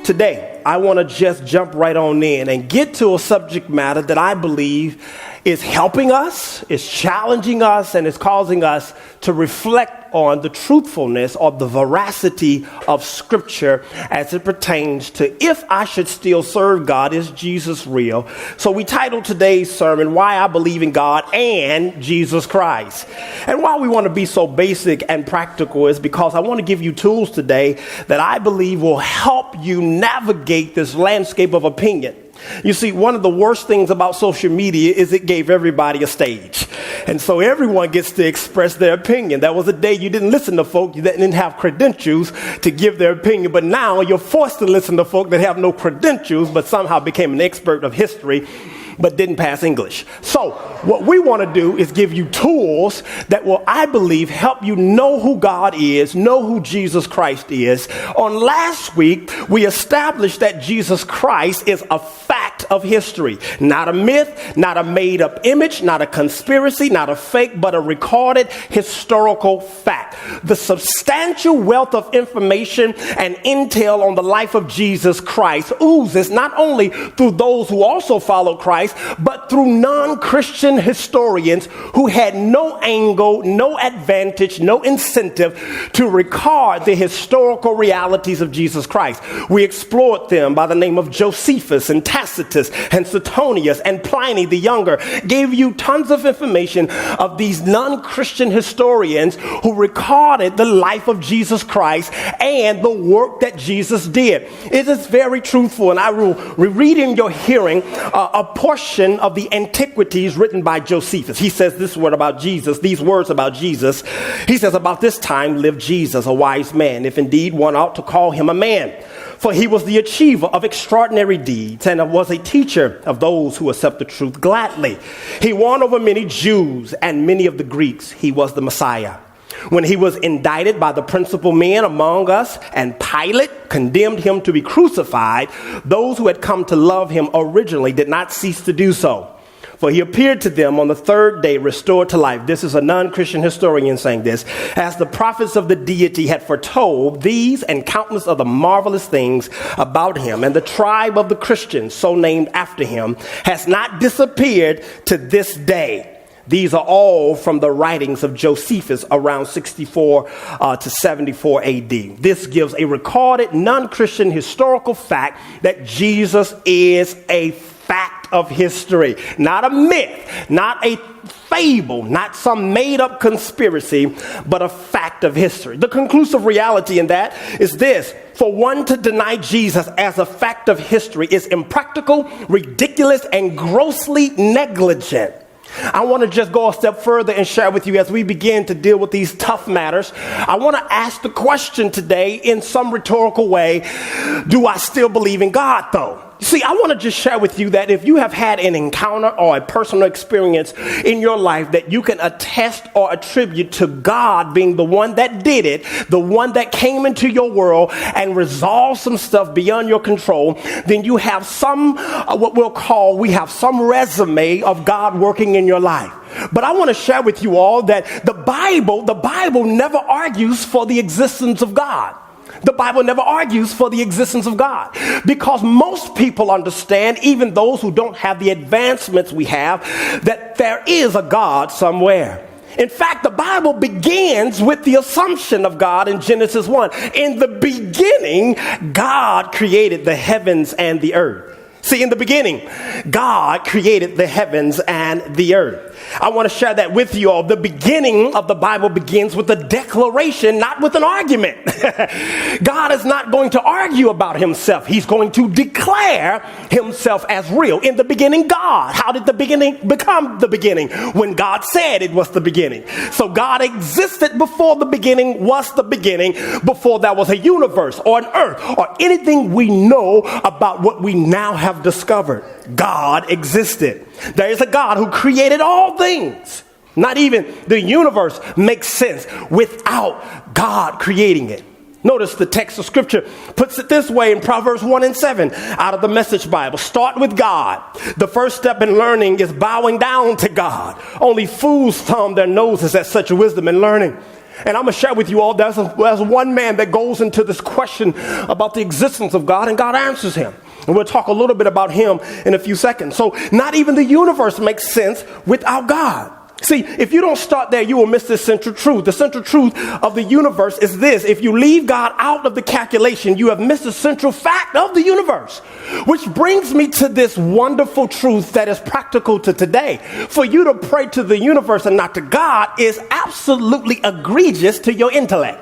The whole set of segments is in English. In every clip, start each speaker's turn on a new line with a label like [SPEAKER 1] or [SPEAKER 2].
[SPEAKER 1] Today, I want to just jump right on in and get to a subject matter that I believe is helping us, is challenging us, and is causing us to reflect on the truthfulness or the veracity of Scripture as it pertains to if I should still serve God, is Jesus real? So we titled today's sermon, Why I Believe in God and Jesus Christ. And why we want to be so basic and practical is because I want to give you tools today that I believe will help you navigate this landscape of opinion. You see, one of the worst things about social media is it gave everybody a stage. And so everyone gets to express their opinion. That was a day you didn't listen to folk that didn't have credentials to give their opinion. But now you're forced to listen to folk that have no credentials but somehow became an expert of history but didn't pass English. So what we want to do is give you tools that will, I believe, help you know who God is, know who Jesus Christ is. On last week, we established that Jesus Christ is a fact of history, not a myth, not a made-up image, not a conspiracy, not a fake, but a recorded historical fact. The substantial wealth of information and intel on the life of Jesus Christ oozes not only through those who also follow Christ, but through non-Christian historians who had no angle, no advantage, no incentive to record the historical realities of Jesus Christ. We explored them by the name of Josephus and Tacitus and Suetonius and Pliny the Younger, gave you tons of information of these non-Christian historians who recorded the life of Jesus Christ and the work that Jesus did. It is very truthful, and I will read in your hearing a portion of the Antiquities written by Josephus. He says this word about Jesus, these words about Jesus. He says, about this time lived Jesus, a wise man, if indeed one ought to call him a man. For he was the achiever of extraordinary deeds and was a teacher of those who accept the truth gladly. He won over many Jews and many of the Greeks. He was the Messiah. When he was indicted by the principal men among us and Pilate condemned him to be crucified, those who had come to love him originally did not cease to do so. For he appeared to them on the third day, restored to life. This is a non-Christian historian saying this. As the prophets of the deity had foretold, these and countless other marvelous things about him, and the tribe of the Christians, so named after him, has not disappeared to this day. These are all from the writings of Josephus around 64 to 74 AD. This gives a recorded non-Christian historical fact that Jesus is a fact of history, not a myth, not a fable, not some made-up conspiracy, but a fact of history. The conclusive reality in that is this: for one to deny Jesus as a fact of history is impractical, ridiculous, and grossly negligent. I want to just go a step further and share with you as we begin to deal with these tough matters. I want to ask the question today in some rhetorical way, do I still believe in God though? See, I want to just share with you that if you have had an encounter or a personal experience in your life that you can attest or attribute to God being the one that did it, the one that came into your world and resolved some stuff beyond your control, then you have some, we have some resume of God working in your life. But I want to share with you all that the Bible never argues for the existence of God. The Bible never argues for the existence of God, because most people understand, even those who don't have the advancements we have, that there is a God somewhere. In fact, the Bible begins with the assumption of God in Genesis 1. In the beginning, God created the heavens and the earth. See, in the beginning, God created the heavens and the earth. I want to share that with you all. The beginning of the Bible begins with a declaration, not with an argument. God is not going to argue about himself. He's going to declare himself as real. In the beginning, God. How did the beginning become the beginning? When God said it was the beginning. So God existed before the beginning was the beginning, before there was a universe or an earth or anything we know about what we now have discovered. God existed. There is a God who created all things. Not even the universe makes sense without God creating it. Notice the text of scripture puts it this way in Proverbs 1:7 out of the Message Bible. Start with God. The first step in learning is bowing down to God. Only fools thumb their noses at such wisdom and learning. And I'm going to share with you all, there's one man that goes into this question about the existence of God, and God answers him. And we'll talk a little bit about him in a few seconds. So not even the universe makes sense without God. See, if you don't start there, you will miss this central truth. The central truth of the universe is this: if you leave God out of the calculation, you have missed the central fact of the universe. Which brings me to this wonderful truth that is practical to today. For you to pray to the universe and not to God is absolutely egregious to your intellect.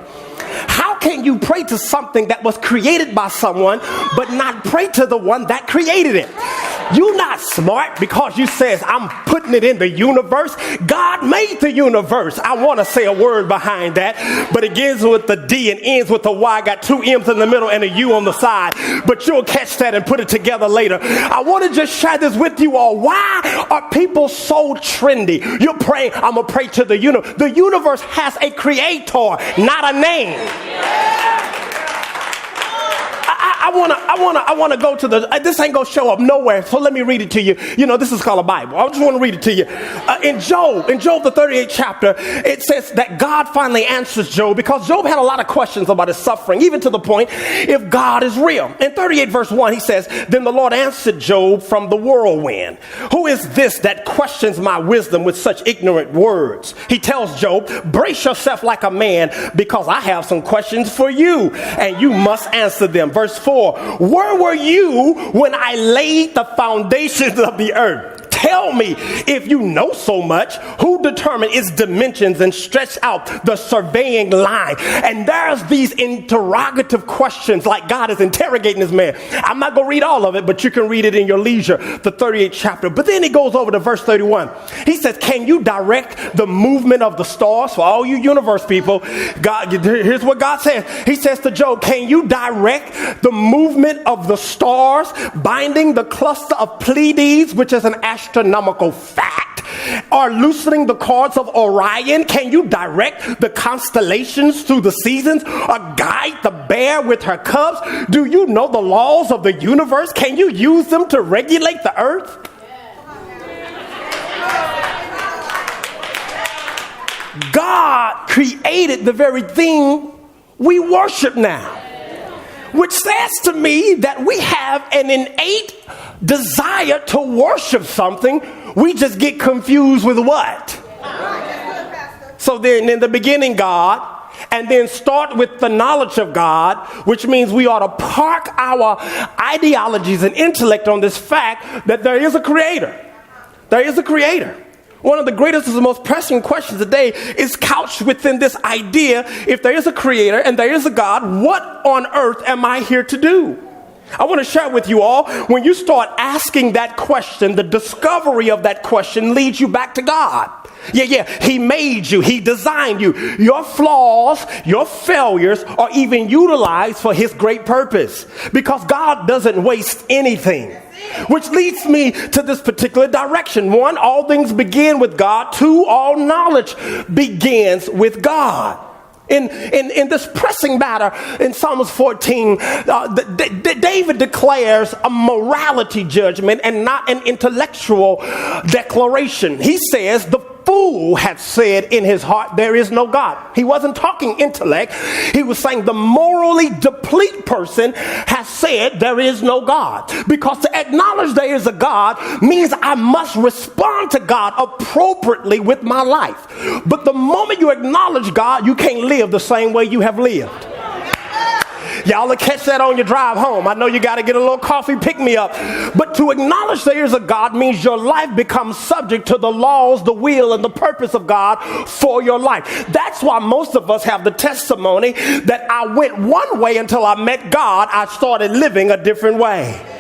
[SPEAKER 1] How can you pray to something that was created by someone but not pray to the one that created it? You're not smart because you says, I'm putting it in the universe. God made the universe. I want to say a word behind that, but it begins with the D and ends with the Y, got two M's in the middle and a U on the side, but you'll catch that and put it together later. I want to just share this with you all. Why are people so trendy? You're praying, I'm going to pray to the universe. The universe has a creator, not a name. I want to go to this ain't going to show up nowhere. So let me read it to you. You know, this is called a Bible. I just want to read it to you. In Job, the 38th chapter, it says that God finally answers Job because Job had a lot of questions about his suffering, even to the point if God is real. In 38 verse 1, he says, then the Lord answered Job from the whirlwind. Who is this that questions my wisdom with such ignorant words? He tells Job, brace yourself like a man because I have some questions for you and you must answer them. Verse 4, where were you when I laid the foundations of the earth? Tell me, if you know so much, who determined its dimensions and stretched out the surveying line? And there's these interrogative questions like God is interrogating this man. I'm not going to read all of it, but you can read it in your leisure, the 38th chapter. But then he goes over to verse 31. He says, can you direct the movement of the stars? For all you universe people, God, here's what God says. He says to Job, can you direct the movement of the stars, binding the cluster of Pleiades, which is an astronomical fact, or loosening the cords of Orion? Can you direct the constellations through the seasons, or guide the bear with her cubs? Do you know the laws of the universe? Can you use them to regulate the earth? God created the very thing we worship now, which says to me that we have an innate desire to worship something. We just get confused with what? So then in the beginning, God, and then start with the knowledge of God, which means we ought to park our ideologies and intellect on this fact that there is a creator. There is a creator. One of the greatest and most pressing questions today is couched within this idea: if there is a creator and there is a God, what on earth am I here to do? I want to share with you all, when you start asking that question, the discovery of that question leads you back to God. Yeah, he made you, he designed you. Your flaws, your failures are even utilized for his great purpose, because God doesn't waste anything. Which leads me to this particular direction. One, all things begin with God. Two, all knowledge begins with God. In this pressing matter, in Psalms 14, David declares a morality judgment and not an intellectual declaration. He says, the fool had said in his heart, there is no God. He wasn't talking intellect. He was saying the morally deplete person has said there is no God. Because to acknowledge there is a God means I must respond to God appropriately with my life. But the moment you acknowledge God, you can't live the same way you have lived. Y'all will catch that on your drive home. I know you got to get a little coffee pick-me-up. But to acknowledge there is a God means your life becomes subject to the laws, the will, and the purpose of God for your life. That's why most of us have the testimony that I went one way until I met God. I started living a different way.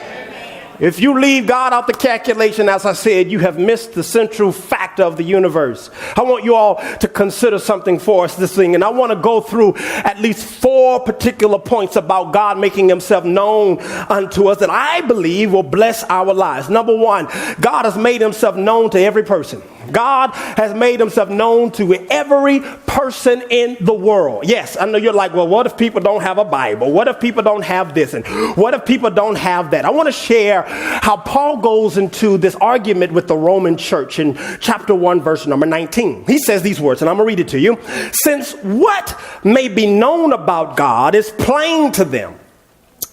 [SPEAKER 1] If you leave God out the calculation, as I said, you have missed the central fact of the universe. I want you all to consider something for us this thing. And I want to go through at least 4 particular points about God making himself known unto us that I believe will bless our lives. Number 1, God has made himself known to every person. God has made himself known to every person in the world. Yes, I know you're like, well, what if people don't have a Bible? What if people don't have this? And what if people don't have that? I want to share how Paul goes into this argument with the Roman church in chapter 1, verse number 19. He says these words, and I'm going to read it to you. Since what may be known about God is plain to them,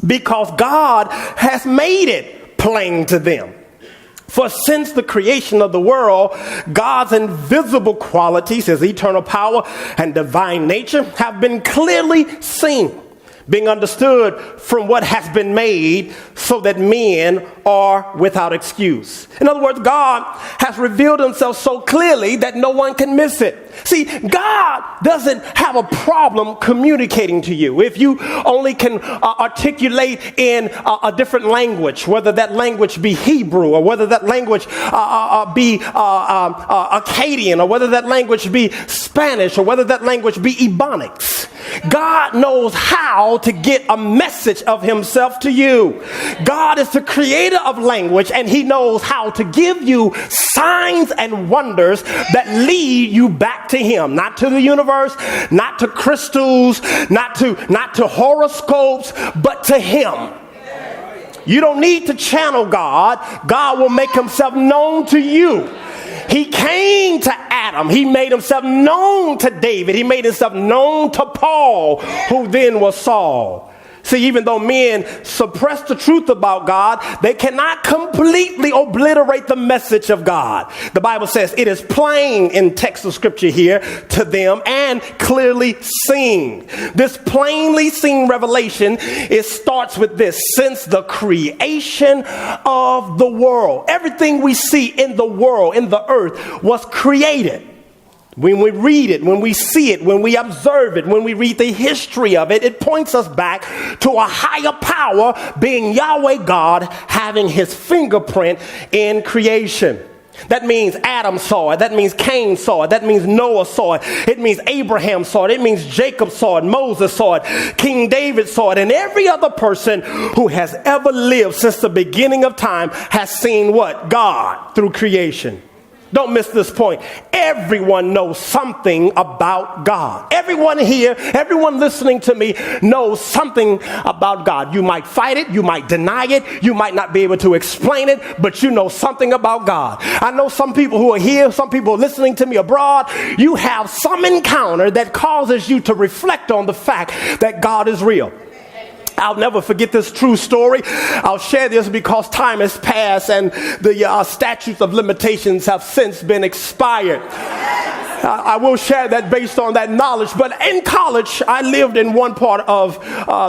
[SPEAKER 1] because God has made it plain to them. For since the creation of the world, God's invisible qualities, his eternal power and divine nature, have been clearly seen, being understood from what has been made, so that men are without excuse. In other words, God has revealed himself so clearly that no one can miss it. See, God doesn't have a problem communicating to you if you only can articulate in a different language, whether that language be Hebrew or whether that language be Akkadian or whether that language be Spanish or whether that language be Ebonics. God knows how to get a message of himself to you. God is the creator of language, and he knows how to give you signs and wonders that lead you back to him, not to the universe, not to crystals, not to horoscopes, but to him. You don't need to channel God. God will make himself known to you. He came to Adam. He made himself known to David. He made himself known to Paul, who then was Saul. See, even though men suppress the truth about God, they cannot completely obliterate the message of God. The Bible says it is plain in text of scripture here to them and clearly seen. This plainly seen revelation, it starts with this: since the creation of the world, everything we see in the world, in the earth, was created. When we read it, when we see it, when we observe it, when we read the history of it, it points us back to a higher power, being Yahweh God, having his fingerprint in creation. That means Adam saw it. That means Cain saw it. That means Noah saw it. It means Abraham saw it. It means Jacob saw it. Moses saw it. King David saw it. And every other person who has ever lived since the beginning of time has seen what? God through creation. Don't miss this point. Everyone knows something about God. Everyone here, everyone listening to me knows something about God. You might fight it. You might deny it. You might not be able to explain it, but you know something about God. I know some people who are here, some people listening to me abroad, you have some encounter that causes you to reflect on the fact that God is real. I'll never forget this true story. I'll share this because time has passed and the statutes of limitations have since been expired. I will share that based on that knowledge. But in college, I lived in one part of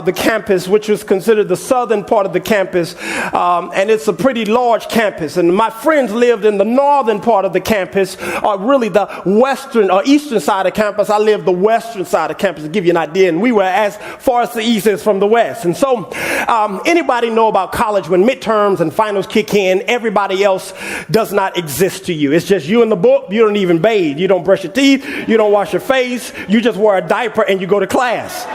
[SPEAKER 1] the campus, which was considered the southern part of the campus. And it's a pretty large campus. And my friends lived in the northern part of the campus, or really the western or eastern side of campus. I lived the western side of campus, to give you an idea. And we were as far as the east is from the west. And so anybody know about college, when midterms and finals kick in, everybody else does not exist to you. It's just you and the book. You don't even bathe. You don't brush your teeth, you don't wash your face, you just wear a diaper and you go to class,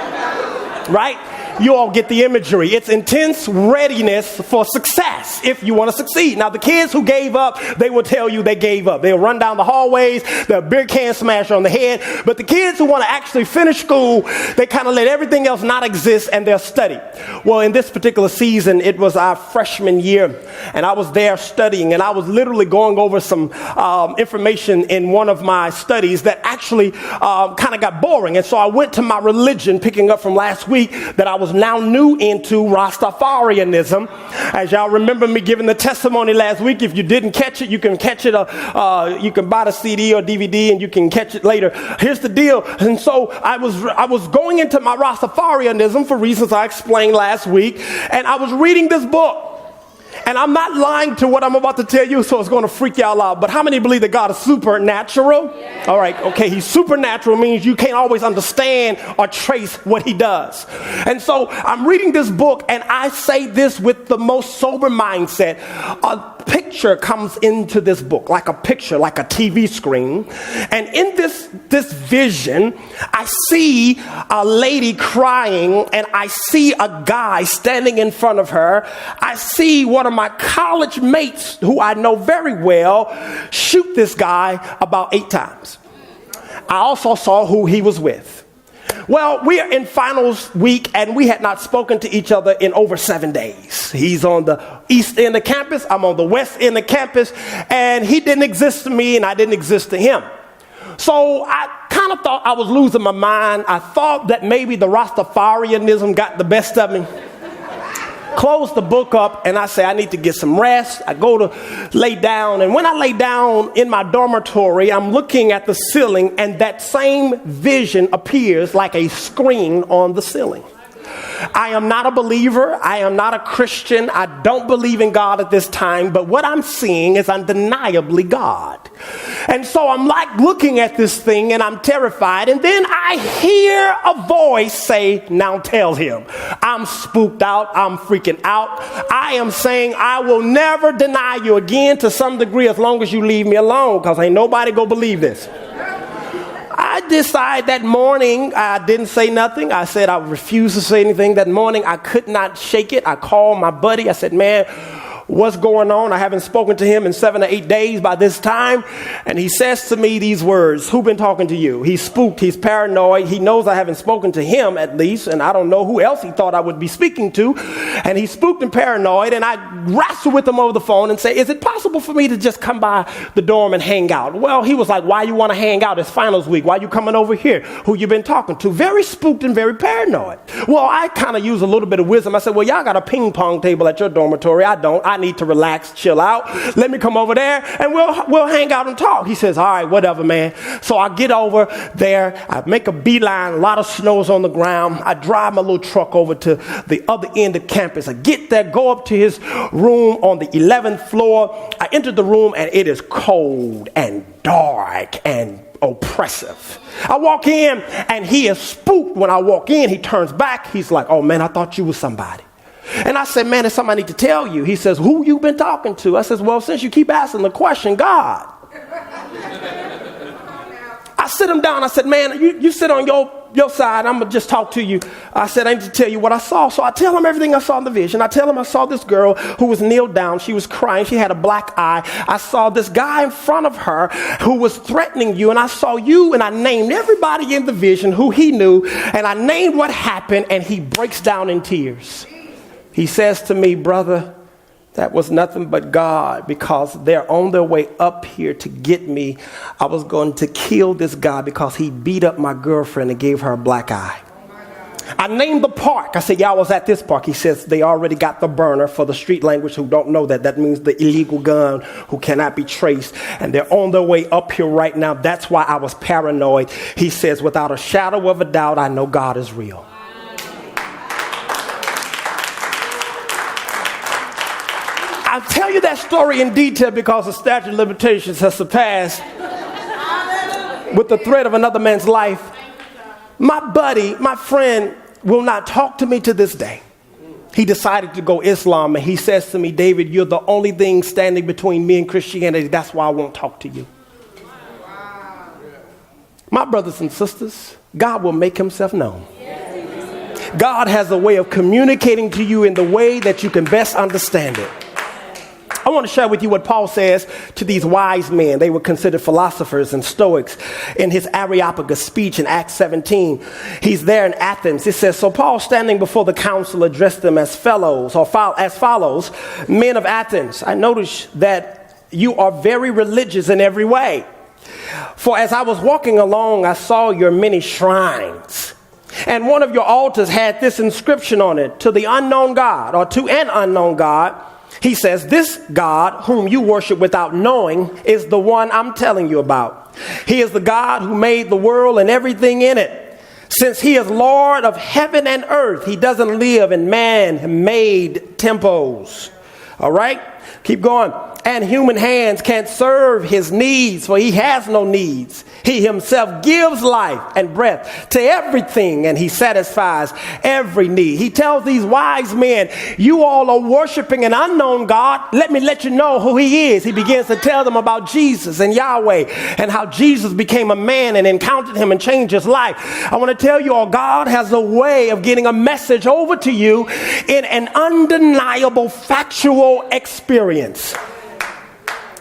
[SPEAKER 1] right? You all get the imagery. It's intense readiness for success if you want to succeed. Now, the kids who gave up, they will tell you they gave up. They'll run down the hallways, they'll beer can smash on the head. But the kids who want to actually finish school, they kind of let everything else not exist and they'll study. Well, in this particular season, it was our freshman year, and I was there studying, and I was literally going over some information in one of my studies that actually kind of got boring. And so I went to my religion, picking up from last week, that I was now new into Rastafarianism. As y'all remember me giving the testimony last week, if you didn't catch it, you can catch it. You can buy the CD or DVD and you can catch it later. Here's the deal. And so I was going into my Rastafarianism for reasons I explained last week, and I was reading this book. And I'm not lying to what I'm about to tell you, so it's going to freak y'all out. But how many believe that God is supernatural? Yeah. All right, okay, he's supernatural means you can't always understand or trace what he does. And so I'm reading this book, and I say this with the most sober mindset. picture comes into this book, like a picture, like a TV screen. And in this vision, I see a lady crying, and I see a guy standing in front of her. I see one of my college mates, who I know very well, shoot this guy about 8 times. I also saw who he was with. Well, we are in finals week, and we had not spoken to each other in over 7 days. He's on the east end of campus. I'm on the west end of campus, and he didn't exist to me, and I didn't exist to him. So I kind of thought I was losing my mind. I thought that maybe the Rastafarianism got the best of me. Close the book up, and I say, I need to get some rest. I go to lay down, and when I lay down in my dormitory, I'm looking at the ceiling, and that same vision appears like a screen on the ceiling. I am not a believer. I am not a Christian. I don't believe in God at this time, but what I'm seeing is undeniably God. And so I'm like looking at this thing, and I'm terrified. And then I hear a voice say, now tell him. I'm spooked out. I'm freaking out. I am saying, I will never deny you again to some degree as long as you leave me alone, because ain't nobody gonna believe this. I decided that morning, I didn't say nothing. I said I refused to say anything that morning. I could not shake it. I called my buddy. I said, man, what's going on? I haven't spoken to him in 7 or 8 days by this time. And he says to me these words, who been talking to you? He's spooked. He's paranoid. He knows I haven't spoken to him at least. And I don't know who else he thought I would be speaking to. And he's spooked and paranoid. And I wrestled with him over the phone and say, is it possible for me to just come by the dorm and hang out? Well, he was like, why you want to hang out? It's finals week. Why you coming over here? Who you been talking to? Very spooked and very paranoid. Well, I kind of use a little bit of wisdom. I said, well, y'all got a ping pong table at your dormitory. I don't. I need to relax, chill out. Let me come over there and we'll hang out and talk. He says, all right, whatever, man. So I get over there. I make a beeline. A lot of snow's on the ground. I drive my little truck over to the other end of campus. I get there, go up to his room on the 11th floor. I enter the room, and it is cold and dark and oppressive. I walk in, and he is spooked. When I walk in, he turns back. He's like, oh, man, I thought you was somebody. And I said, man, there's something I need to tell you. He says, who you been talking to? I says, well, since you keep asking the question, God. I sit him down. I said, man, you sit on your side. I'm going to just talk to you. I said, I need to tell you what I saw. So I tell him everything I saw in the vision. I tell him I saw this girl who was kneeled down. She was crying. She had a black eye. I saw this guy in front of her who was threatening you. And I saw you, and I named everybody in the vision who he knew. And I named what happened, and he breaks down in tears. He says to me, brother, that was nothing but God, because they're on their way up here to get me. I was going to kill this guy because he beat up my girlfriend and gave her a black eye. I named the park. I said, yeah, I was at this park. He says they already got the burner. For the street language who don't know that, that means the illegal gun who cannot be traced. And they're on their way up here right now. That's why I was paranoid. He says, without a shadow of a doubt, I know God is real. I'll tell you that story in detail because the statute of limitations has surpassed with the threat of another man's life. My buddy, my friend, will not talk to me to this day. He decided to go Islam, and he says to me, David, you're the only thing standing between me and Christianity. That's why I won't talk to you. My brothers and sisters, God will make himself known. God has a way of communicating to you in the way that you can best understand it. I want to share with you what Paul says to these wise men. They were considered philosophers and Stoics in his Areopagus speech in Acts 17. He's there in Athens. It says, so Paul, standing before the council, addressed them as fellows, or as follows, men of Athens. I notice that you are very religious in every way. For as I was walking along, I saw your many shrines. And one of your altars had this inscription on it, to the unknown God, or to an unknown God. He says, this God whom you worship without knowing is the one I'm telling you about. He is the God who made the world and everything in it. Since he is Lord of heaven and earth, he doesn't live in man-made temples. All right? Keep going. And human hands can't serve his needs, for he has no needs. He himself gives life and breath to everything, and he satisfies every need. He tells these wise men, you all are worshiping an unknown God. Let me let you know who he is. He begins to tell them about Jesus and Yahweh and how Jesus became a man and encountered him and changed his life. I want to tell you all, God has a way of getting a message over to you in an undeniable factual experience.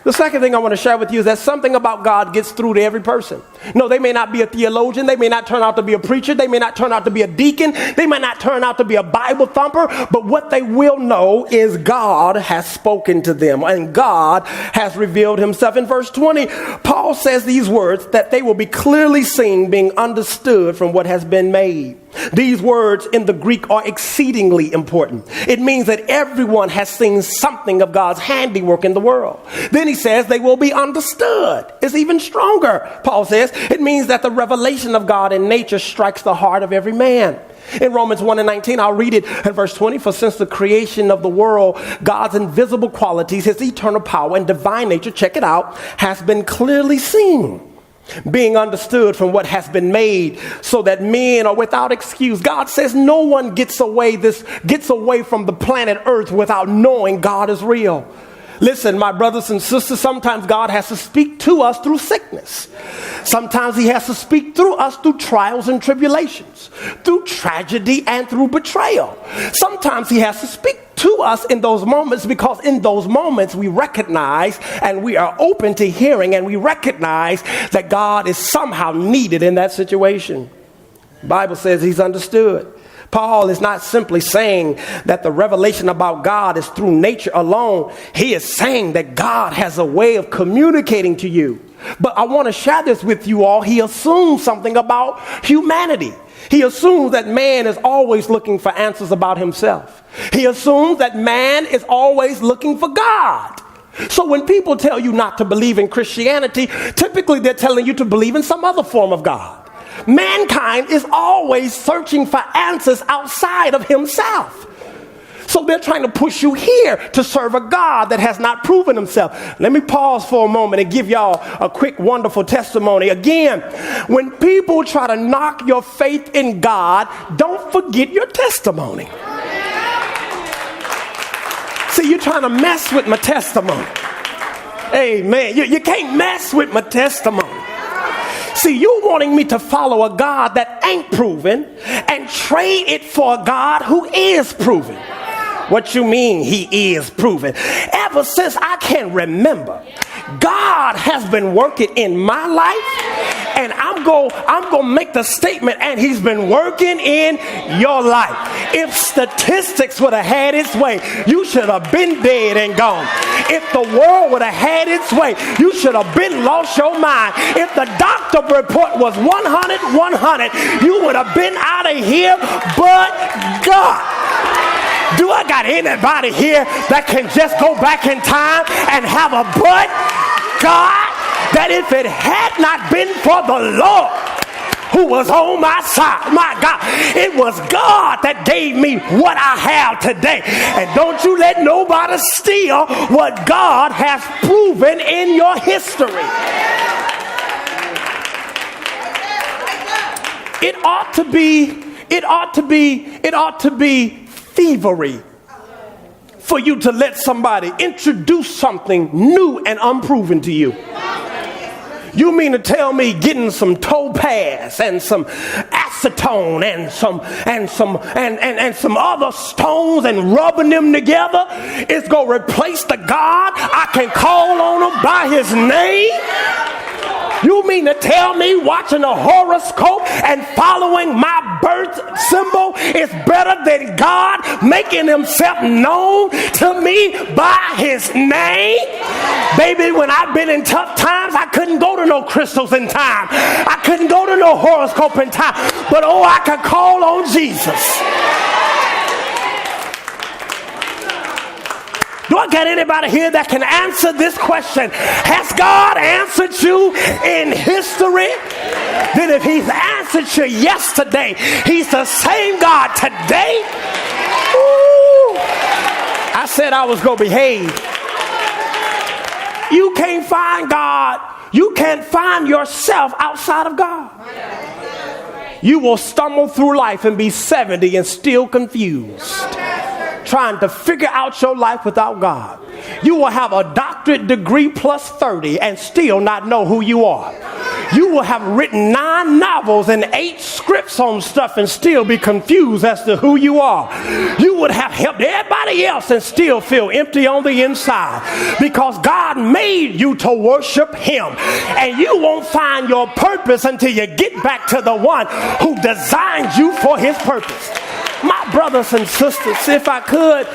[SPEAKER 1] The second thing I want to share with you is that something about God gets through to every person. No, they may not be a theologian. They may not turn out to be a preacher. They may not turn out to be a deacon. They may not turn out to be a Bible thumper. But what they will know is God has spoken to them and God has revealed himself. In verse 20, Paul says these words, that they will be clearly seen, being understood from what has been made. These words in the Greek are exceedingly important. It means that everyone has seen something of God's handiwork in the world. Then he says they will be understood. It's even stronger. Paul says it means that the revelation of God in nature strikes the heart of every man. In Romans 1:19, I'll read it in verse 20. For since the creation of the world, God's invisible qualities, his eternal power and divine nature, check it out, has been clearly seen, being understood from what has been made, so that men are without excuse. God says no one gets away from the planet Earth without knowing God is real. Listen, my brothers and sisters, sometimes God has to speak to us through sickness. Sometimes he has to speak through us through trials and tribulations, through tragedy and through betrayal. Sometimes he has to speak to us in those moments, because in those moments we recognize and we are open to hearing, and we recognize that God is somehow needed in that situation. The Bible says he's understood. Paul is not simply saying that the revelation about God is through nature alone. He is saying that God has a way of communicating to you. But I want to share this with you all. He assumes something about humanity. He assumes that man is always looking for answers about himself. He assumes that man is always looking for God. So when people tell you not to believe in Christianity, typically they're telling you to believe in some other form of God. Mankind is always searching for answers outside of himself. So they're trying to push you here to serve a God that has not proven himself. Let me pause for a moment and give y'all a quick, wonderful testimony. Again, when people try to knock your faith in God, don't forget your testimony. See, you're trying to mess with my testimony. Amen. You can't mess with my testimony. See, you wanting me to follow a God that ain't proven and trade it for a God who is proven. What you mean he is proven? Ever since I can remember, God has been working in my life, and I'm going to make the statement, and he's been working in your life. If statistics would have had its way, you should have been dead and gone. If the world would have had its way, you should have been lost your mind. If the doctor report was 100, you would have been out of here, but God. Do I got anybody here that can just go back in time and have a but God? That if it had not been for the Lord who was on my side, my God, it was God that gave me what I have today. And don't you let nobody steal what God has proven in your history. It ought to be thievery for you to let somebody introduce something new and unproven to you. You mean to tell me getting some topaz and some acetone and some other stones and rubbing them together is going to replace the God I can call on him by his name? You mean to tell me watching a horoscope and following my birth symbol is better than God making himself known to me by his name? Baby, when I've been in tough times, I couldn't go to no crystals in time. I couldn't go to no horoscope in time. But oh, I could call on Jesus. Do I got anybody here that can answer this question? Has God answered you in history? Then if he's answered you yesterday, he's the same God today. Ooh. I said I was going to behave. You can't find God. You can't find yourself outside of God. You will stumble through life and be 70 and still confused, trying to figure out your life without God. You will have a doctorate degree plus 30 and still not know who you are. You will have written 9 novels and 8 scripts on stuff and still be confused as to who you are. You would have helped everybody else and still feel empty on the inside, because God made you to worship him, and you won't find your purpose until you get back to the one who designed you for his purpose. My brothers and sisters, if I could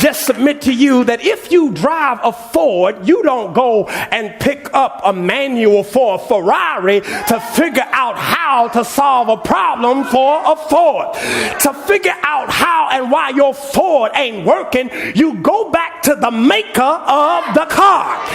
[SPEAKER 1] just submit to you that if you drive a Ford, you don't go and pick up a manual for a Ferrari to figure out how to solve a problem for a Ford. To figure out how and why your Ford ain't working, you go back to the maker of the car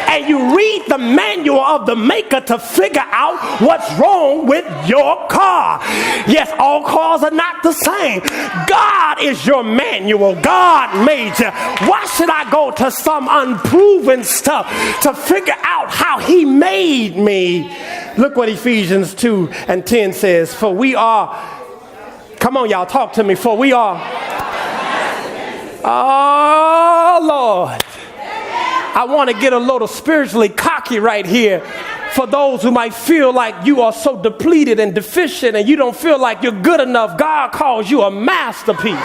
[SPEAKER 1] and you read the manual of the maker to figure out what's wrong with your car. Yes, all cars are not the same. God is your manual. God made you. Why should I go to some unproven stuff to figure out how he made me? Look what Ephesians 2:10 says. For we are, come on y'all, talk to me. For we are, oh Lord, I want to get a little spiritually cocky right here. For those who might feel like you are so depleted and deficient and you don't feel like you're good enough, God calls you a masterpiece.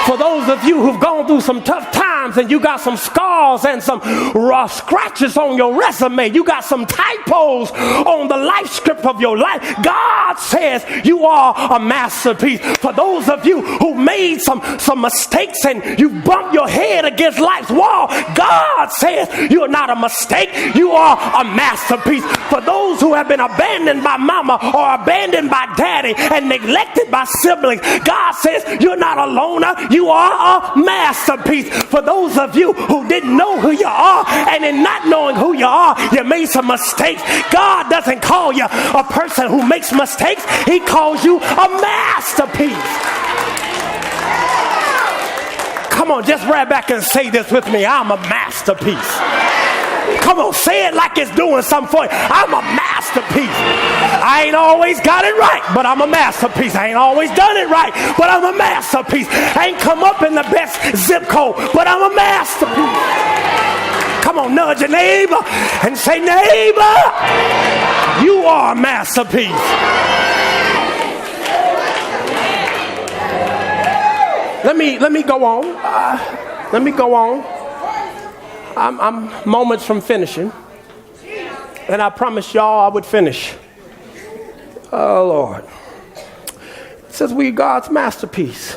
[SPEAKER 1] For those of you who've gone through some tough times and you got some scars and some raw scratches on your resume, you got some typos on the life script of your life, God says you are a masterpiece. For those of you who made some mistakes and you bumped your head against life's wall, God says you're not a mistake, you are a masterpiece. For those who have been abandoned by mama or abandoned by daddy and neglected by siblings, God says you're not a loner, you are a masterpiece. For those of you who didn't know who you are, and in not knowing who you are, you made some mistakes, God doesn't call you a person who makes mistakes. He calls you a masterpiece. Come on, just right back and say this with me. I'm a masterpiece. Come on, say it like it's doing something for you. I'm a masterpiece. I ain't always got it right, but I'm a masterpiece. I ain't always done it right, but I'm a masterpiece. I ain't come up in the best zip code, but I'm a masterpiece. Come on, nudge your neighbor and say, neighbor, you are a masterpiece. Let me go on. Let me go on. I'm moments from finishing, and I promised y'all I would finish. Oh, Lord. It says we're God's masterpiece.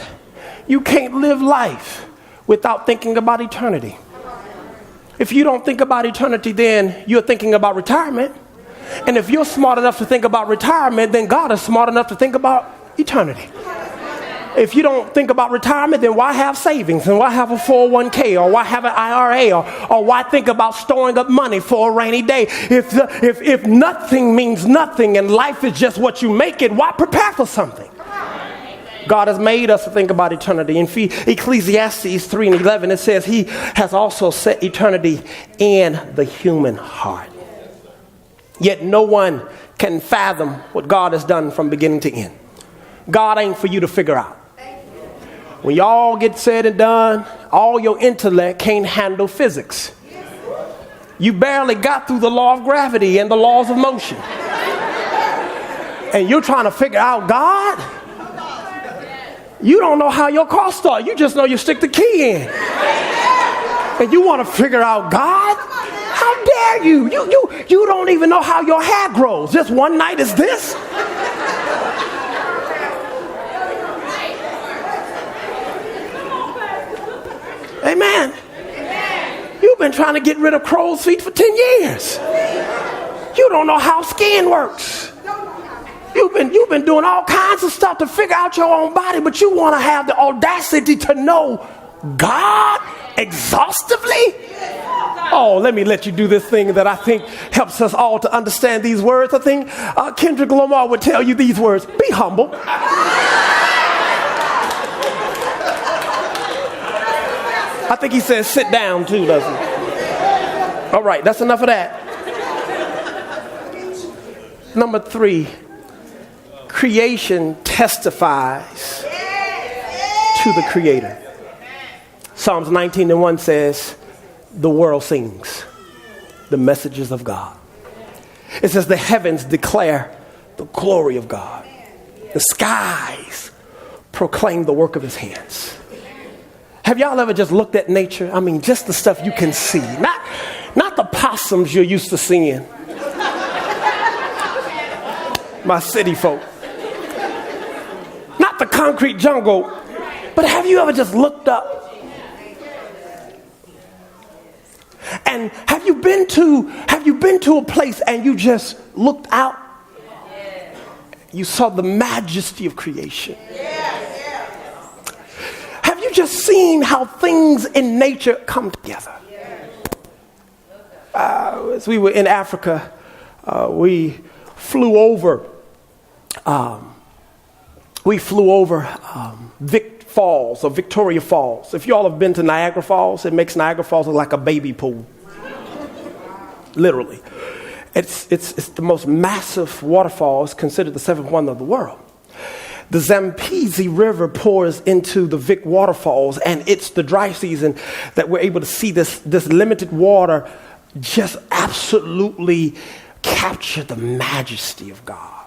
[SPEAKER 1] You can't live life without thinking about eternity. If you don't think about eternity, then you're thinking about retirement. And if you're smart enough to think about retirement, then God is smart enough to think about eternity. If you don't think about retirement, then why have savings? And why have a 401k? Or why have an IRA? Or why think about storing up money for a rainy day? If nothing means nothing and life is just what you make it, why prepare for something? God has made us to think about eternity. In Ecclesiastes 3:11, it says he has also set eternity in the human heart. Yet no one can fathom what God has done from beginning to end. God ain't for you to figure out. When y'all get said and done, all your intellect can't handle physics. You barely got through the law of gravity and the laws of motion. And you're trying to figure out God? You don't know how your car starts. You just know you stick the key in. And you want to figure out God? How dare you? You don't even know how your hair grows. Just one night is this? Amen. You've been trying to get rid of crow's feet for 10 years. You don't know how skin works. You've been doing all kinds of stuff to figure out your own body, but you want to have the audacity to know God exhaustively? Oh, let me let you do this thing that I think helps us all to understand these words. I think Kendrick Lamar would tell you these words. Be humble. I think he says sit down too, doesn't he? All right, that's enough of that. Number 3, creation testifies to the Creator. Psalms 19:1 says, the world sings the messages of God. It says the heavens declare the glory of God. The skies proclaim the work of his hands. Have y'all ever just looked at nature? I mean, just the stuff you can see. Not the possums you're used to seeing. My city folk. Not the concrete jungle. But have you ever just looked up? And have you been to a place and you just looked out? You saw the majesty of creation. Have you just seen how things in nature come together? As we were in Africa, we flew over Victoria Falls. If y'all have been to Niagara Falls, it makes Niagara Falls look like a baby pool. Literally. It's the most massive waterfall. It's considered the 7th wonder of the world. The Zambezi River pours into the Vic waterfalls, and it's the dry season that we're able to see this limited water just absolutely capture the majesty of God.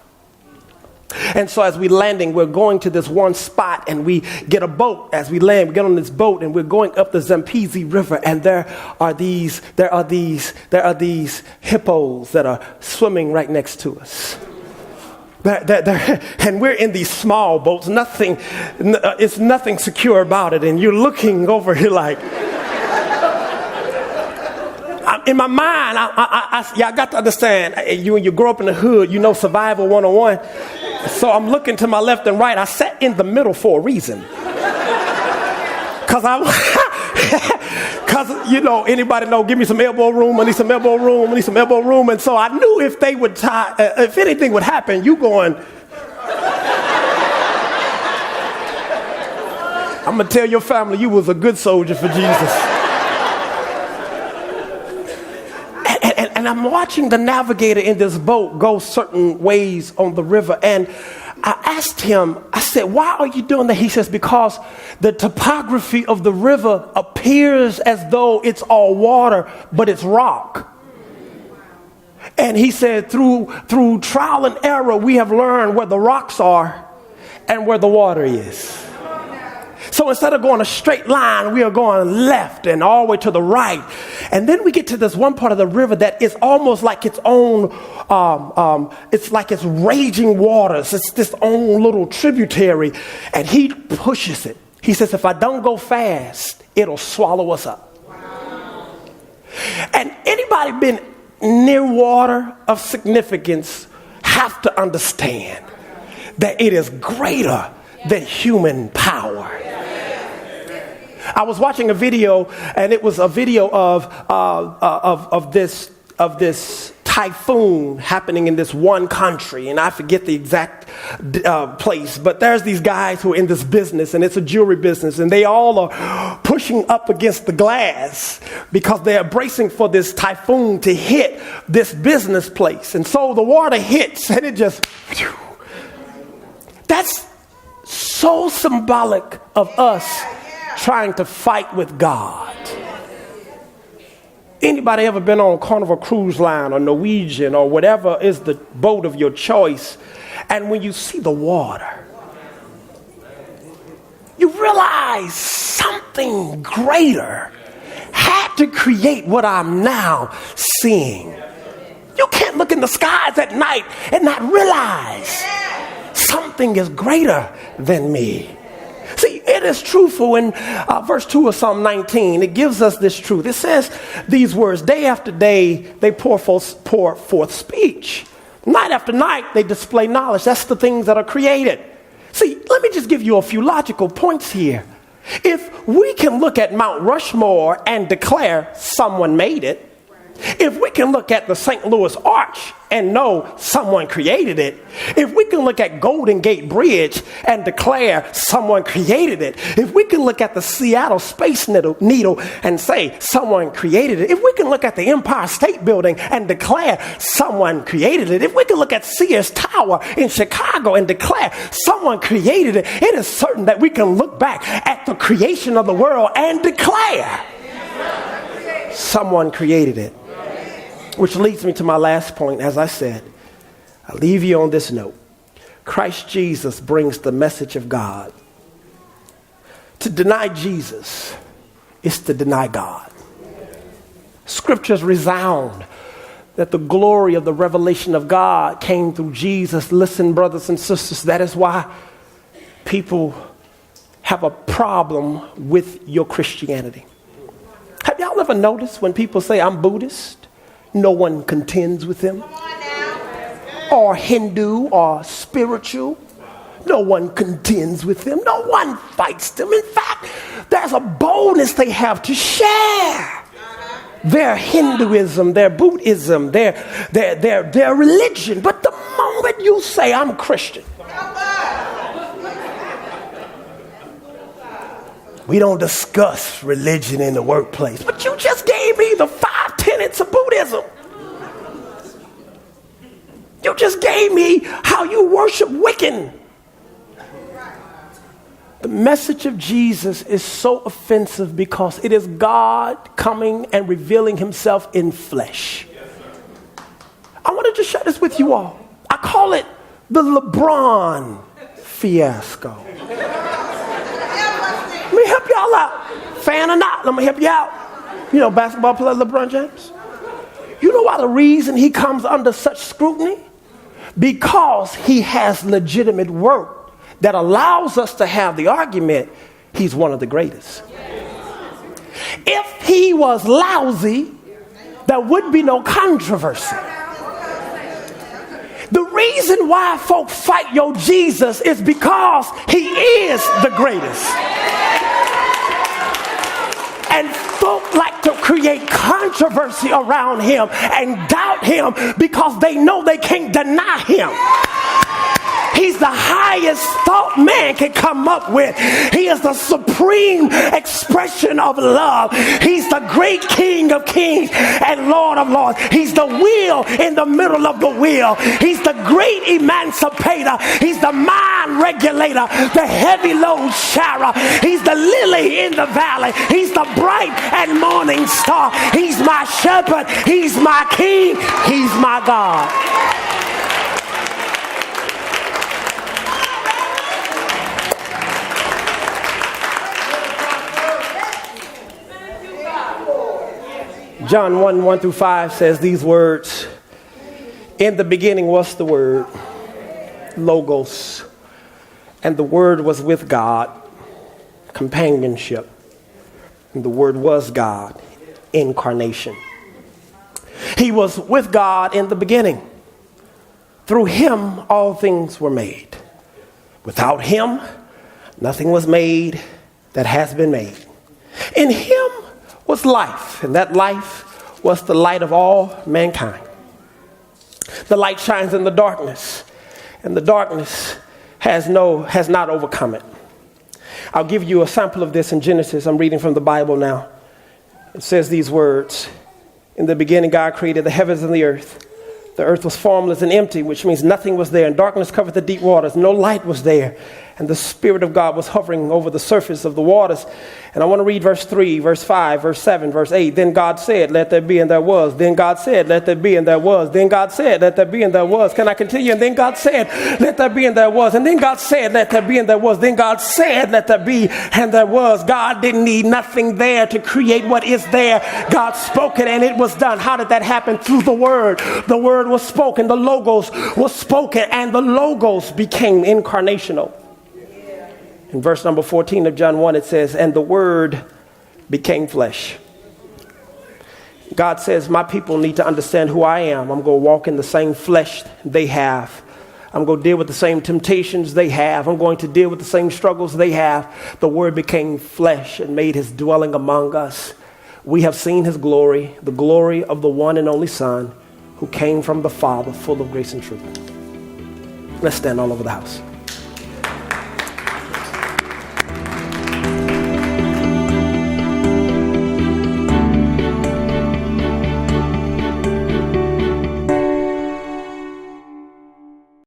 [SPEAKER 1] And so as we're landing, we're going to this one spot and we get a boat. As we land, we get on this boat and we're going up the Zambezi River, and there are these hippos that are swimming right next to us. And we're in these small boats. It's nothing secure about it. And you're looking over here like, in my mind, I got to understand, when you grow up in the hood, you know survival 101. So I'm looking to my left and right. I sat in the middle for a reason. Because anybody know, give me some elbow room, I need some elbow room, I need some elbow room. And so I knew if anything would happen, you going, I'm going to tell your family you was a good soldier for Jesus. And I'm watching the navigator in this boat go certain ways on the river. And I asked him, I said, why are you doing that? He says, because the topography of the river appears as though it's all water, but it's rock. And he said, through trial and error, we have learned where the rocks are and where the water is. So instead of going a straight line, we are going left and all the way to the right. And then we get to this one part of the river that is almost like its own, it's like it's raging waters. It's this own little tributary. And he pushes it. He says, if I don't go fast, it'll swallow us up. Wow. And anybody been near water of significance have to understand that it is greater than human power. I was watching a video, and it was a video of this typhoon happening in this one country, and I forget the exact place, but there's these guys who are in this business, and it's a jewelry business, and they all are pushing up against the glass because they're bracing for this typhoon to hit this business place. And so the water hits, and it just, whew. That's so symbolic of us trying to fight with God. Anybody ever been on Carnival Cruise Line or Norwegian or whatever is the boat of your choice, and when you see the water, you realize something greater had to create what I'm now seeing. You can't look in the skies at night and not realize something is greater than me. See, it is truthful in verse 2 of Psalm 19. It gives us this truth. It says these words, day after day, they pour forth speech. Night after night, they display knowledge. That's the things that are created. See, let me just give you a few logical points here. If we can look at Mount Rushmore and declare someone made it, If we can look at the St. Louis Arch and know someone created it, if we can look at Golden Gate Bridge and declare someone created it, if we can look at the Seattle Space Needle and say someone created it, if we can look at the Empire State Building and declare someone created it, if we can look at Sears Tower in Chicago and declare someone created it, it is certain that we can look back at the creation of the world and declare someone created it. Which leads me to my last point. As I said, I leave you on this note. Christ Jesus brings the message of God. To deny Jesus is to deny God. Scriptures resound that the glory of the revelation of God came through Jesus. Listen, brothers and sisters, that is why people have a problem with your Christianity. Have y'all ever noticed when people say, I'm Buddhist? No one contends with them. Or Hindu or spiritual. No one contends with them. No one fights them. In fact, there's a boldness they have to share their Hinduism, their Buddhism, their religion. But the moment you say, I'm Christian, we don't discuss religion in the workplace. But you just gave me the 5 tenets of Buddhism. You just gave me how you worship Wiccan. The message of Jesus is so offensive because it is God coming and revealing himself in flesh. I want to just share this with you all. I call it the LeBron fiasco. Let me help y'all out. Fan or not, let me help you out. You know, basketball player LeBron James. You know why the reason he comes under such scrutiny? Because he has legitimate work that allows us to have the argument he's one of the greatest. If he was lousy, there would be no controversy. The reason why folk fight your Jesus is because he is the greatest. And folk like to create controversy around him and doubt him because they know they can't deny him. He's the highest thought man can come up with. He is the supreme expression of love. He's the great King of kings and Lord of lords. He's the wheel in the middle of the wheel. He's the great emancipator. He's the mind regulator, the heavy load sharer. He's the lily in the valley. He's the bright and morning star. He's my shepherd. He's my king. He's my God. John 1:1-5 says these words. In the beginning was the Word, Logos, and the Word was with God, companionship. And the Word was God, incarnation. He was with God in the beginning. Through him all things were made. Without him, nothing was made that has been made. In him was life, and that life was the light of all mankind. The light shines in the darkness, and the darkness has not overcome it. I'll give you a sample of this in Genesis. I'm reading from the Bible now. It says these words. In the beginning, God created the heavens and the earth. The earth was formless and empty, which means nothing was there, and darkness covered the deep waters. No light was there, and the Spirit of God was hovering over the surface of the waters. And I want to read verse 3, verse 5, verse 7, verse 8. Then God said, let there be, and there was. Then God said, let there be, and there was. Then God said, let there be, and there was. Can I continue? And then God said, let there be, and there was. And then God said, let there be, and there was. Then God said, let there be, and there was. God didn't need nothing there to create what is there. God spoke it, and it was done. How did that happen? Through the Word. The Word was spoken. The Logos was spoken, and the Logos became incarnational. In verse number 14 of John 1, it says, and the Word became flesh. God says, my people need to understand who I am. I'm going to walk in the same flesh they have. I'm going to deal with the same temptations they have. I'm going to deal with the same struggles they have. The Word became flesh and made his dwelling among us. We have seen his glory, the glory of the one and only Son who came from the Father, full of grace and truth. Let's stand all over the house.